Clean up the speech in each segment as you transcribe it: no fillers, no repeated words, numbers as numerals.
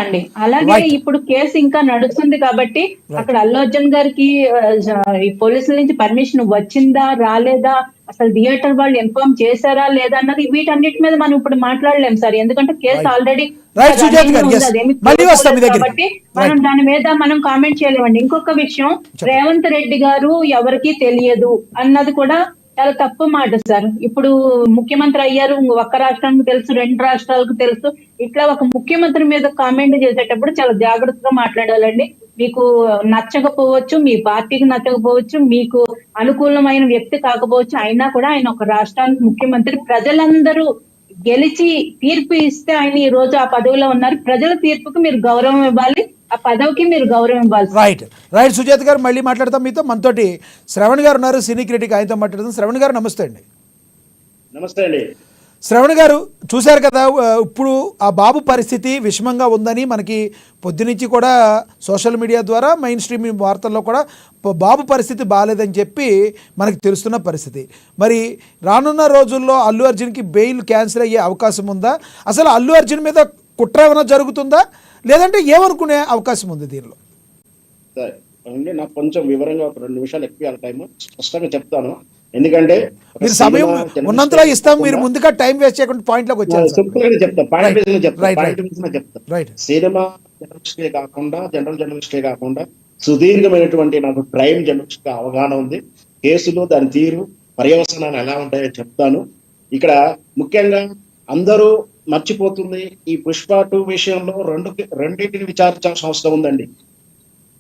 అండి. అలాగే రైట్. ఇప్పుడు కేసు ఇంకా నడుస్తుంది కాబట్టి రైట్. అక్కడ అల్లు అర్జున్ గారికి ఈ పోలీసుల నుంచి పర్మిషన్ వచ్చిందా? రాలేదా? అసలు థియేటర్ వాళ్ళు ఇన్ఫార్మ్ చేశారా? లేదా? అన్నది వీటన్నిటి మీద మనం ఇప్పుడు మాట్లాడలేం సార్. ఎందుకంటే case right. Already right Sujatha running లో గారు. ఉంది. ఎస్, అదేమి మళ్ళీ క్లోజ్ వస్తాం మీ అవ్వలేదు దగ్గరికి. కాబట్టి మనం రైట్. దాని మీద మనం కామెంట్ చేయలేమండి. ఇంకొక విషయం, చెప్పండి. రేవంత్ రెడ్డి గారు ఎవరికీ తెలియదు అన్నది కూడా చాలా తప్పు మాట సార్. ఇప్పుడు ముఖ్యమంత్రి అయ్యారు, ఒక్క రాష్ట్రానికి తెలుసు, 2 రాష్ట్రాలకు తెలుసు. ఇట్లా ఒక ముఖ్యమంత్రి మీద కామెంట్ చేసేటప్పుడు చాలా జాగ్రత్తగా మాట్లాడాలండి. మీకు నచ్చకపోవచ్చు, మీ పార్టీకి నచ్చకపోవచ్చు, మీకు అనుకూలమైన వ్యక్తి కాకపోవచ్చు, అయినా కూడా ఆయన ఒక రాష్ట్రానికి ముఖ్యమంత్రి. ప్రజలందరూ గెలిచి తీర్పు ఇస్తే ఆయన ఈ రోజు ఆ పదవిలో ఉన్నారు. ప్రజల తీర్పుకి మీరు గౌరవం ఇవ్వాలి, ఆ పదవికి మీరు గౌరవం ఇవ్వాలి. రైట్. రైట్ సుజాత గారు, మళ్ళీ మాట్లాడతాం మీతో. మనతోటి శ్రవణ్ గారు ఉన్నారు, సినీ క్రిటిక్, ఆయనతో మాట్లాడతాం. శ్రవణ్ గారు నమస్తే అండి. నమస్తే అండి. శ్రవణ్ గారు, చూశారు కదా ఇప్పుడు ఆ బాబు పరిస్థితి విషమంగా ఉందని మనకి పొద్దునుంచి కూడా సోషల్ మీడియా ద్వారా మెయిన్ స్ట్రీమ్ వార్తల్లో కూడా బాబు పరిస్థితి బాగాలేదని చెప్పి మనకి తెలుస్తున్న పరిస్థితి. మరి రానున్న రోజుల్లో అల్లు అర్జున్కి బెయిల్ క్యాన్సిల్ అయ్యే అవకాశం ఉందా? అసలు అల్లు అర్జున్ మీద కుట్ర ఏమైనా జరుగుతుందా, లేదంటే ఏమనుకునే అవకాశం ఉంది దీనిలో? సరే అండి, నాకు కొంచెం వివరంగా ఒక 2 నిమిషాలు ఎక్కువ టైం స్పష్టంగా చెప్తాను. ఎందుకంటే మీరు సమయం ఉన్నంతలో ఇస్తాం, మీరు ముందుగా టైం వేస్ట్ చేయకుండా పాయింట్లోకి వచ్చారు. సినిమా జర్నలిస్టే కాకుండా జర్నలిస్టే కాకుండా సుదీర్ఘమైనటువంటి నాకు క్రైమ్ జర్నలిస్ట్ అవగాహన ఉంది. కేసులు, దాని తీరు, పర్యవసనాలు ఎలా ఉంటాయో చెప్తాను. ఇక్కడ ముఖ్యంగా అందరూ మర్చిపోతుంది, ఈ పుష్ప 2 విషయంలో రెండింటిని విచారించాల్సిన అవసరం ఉందండి.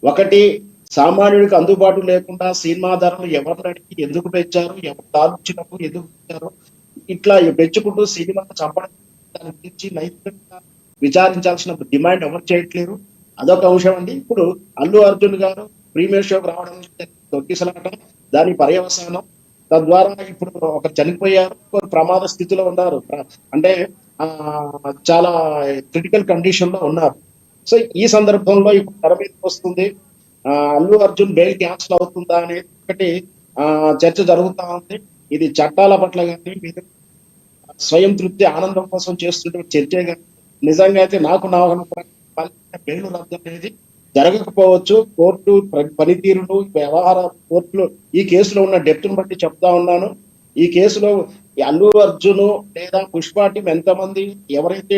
ఒకటి, సామాన్యుడికి అందుబాటు లేకుండా సినిమా ధరలు ఎవరిని అడిగి ఎందుకు పెంచారు, ఎవరు దాచినప్పుడు ఎందుకు పెంచారు, ఇట్లా పెంచుకుంటూ సినిమా చంపడం దాని గురించి నైతికంగా విచారించాల్సిన డిమాండ్ ఎవరు చేయట్లేరు. అదొక అంశం అండి. ఇప్పుడు అల్లు అర్జున్ గారు ప్రీమియర్ షోకి రావడం తొక్కిసలాట, దాని పర్యవసానం, తద్వారా ఇప్పుడు ఒకరు చనిపోయారు, ఒకరు ప్రమాద స్థితిలో ఉన్నారు, అంటే చాలా క్రిటికల్ కండిషన్ లో ఉన్నారు. సో ఈ సందర్భంలో ఇప్పుడు తెర మీదకి వస్తుంది, అల్లు అర్జున్ బెయిల్ క్యాన్సిల్ అవుతుందా అనేది ఒకటి చర్చ జరుగుతా ఉంది. ఇది చట్టాల పట్ల కానీ మీరు స్వయం తృప్తి ఆనందం కోసం చేస్తుంటే చర్చే కానీ నిజంగా అయితే నాకు నా బెయిల్ రద్దు అనేది జరగకపోవచ్చు. కోర్టు పనితీరును, వ్యవహార కోర్టులో ఈ కేసులో ఉన్న డెప్త్ను బట్టి చెప్తా ఉన్నాను. ఈ కేసులో అల్లు అర్జున్ లేదా పుష్ప టీం ఎంతమంది ఎవరైతే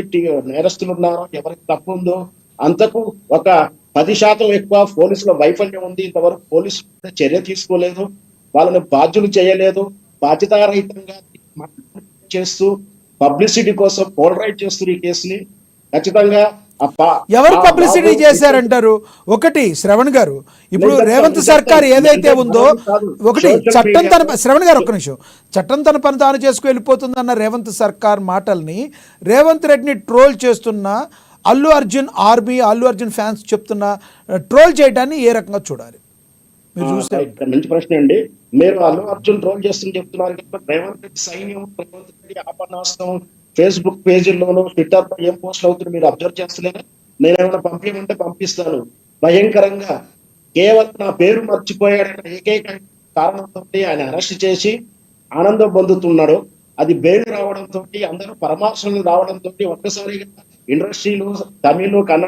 నేరస్తులు ఉన్నారో, ఎవరికి తప్పు ఉందో అంతకు ఒక 10% ఎక్కువ పోలీసుల వైఫల్యం ఉంది. ఇంతవరకు పోలీసులు చర్య తీసుకోలేదు, వాళ్ళని బాధ్యులు చేయలేదు, బాధ్యతారహితంగా చేస్తూ పబ్లిసిటీ కోసం పోలరైజ్ చేస్తున్నారు ఈ కేసుని. ఖచ్చితంగా ఎవరు పబ్లిసిటీ చేశారంటారు? ఒకటి శ్రవణ్ గారు, ఇప్పుడు రేవంత్ సర్కార్ ఏదైతే ఉందో, ఒకటి చట్టం తన శ్రవణ్ గారు ఒక్క నిమిషం, చట్టం తన పని తాను చేసుకు వెళ్ళిపోతుందన్న రేవంత్ సర్కార్ మాటల్ని రేవంత్ రెడ్డిని ట్రోల్ చేస్తున్న అల్లు అర్జున్ ఆర్మీ, అల్లు అర్జున్ ఫ్యాన్స్ చెప్తున్న ట్రోల్ చేయడాన్ని ఏ రకంగా చూడాలి? మీరు చూస్తే మంచి ప్రశ్న అండి. మీరు అల్లు అర్జున్ ట్రోల్ చేస్తుని చెప్తున్నారు, రేవంత్ రెడ్డి సైన్యం, రేవంత్ రెడ్డి ఆపన్నాస్తం ఫేస్బుక్ పేజీల్లోనూ, ట్విట్టర్ లో ఏం పోస్టులు అవుతుంది మీరు అబ్జర్వ్ చేస్తలేరా? నేనేమైనా పంపించమంటే పంపిస్తాను. భయంకరంగా కేవలం నా పేరు మర్చిపోయాడన్న ఏకైక కారణంతో ఆయన అరెస్ట్ చేసి ఆనందం పొందుతున్నాడు. అది బెయిల్ రావడంతో, అందరూ పరామర్శలు రావడంతో ఒక్కసారిగా ఇండస్ట్రీలు, తమిళ, కన్నడ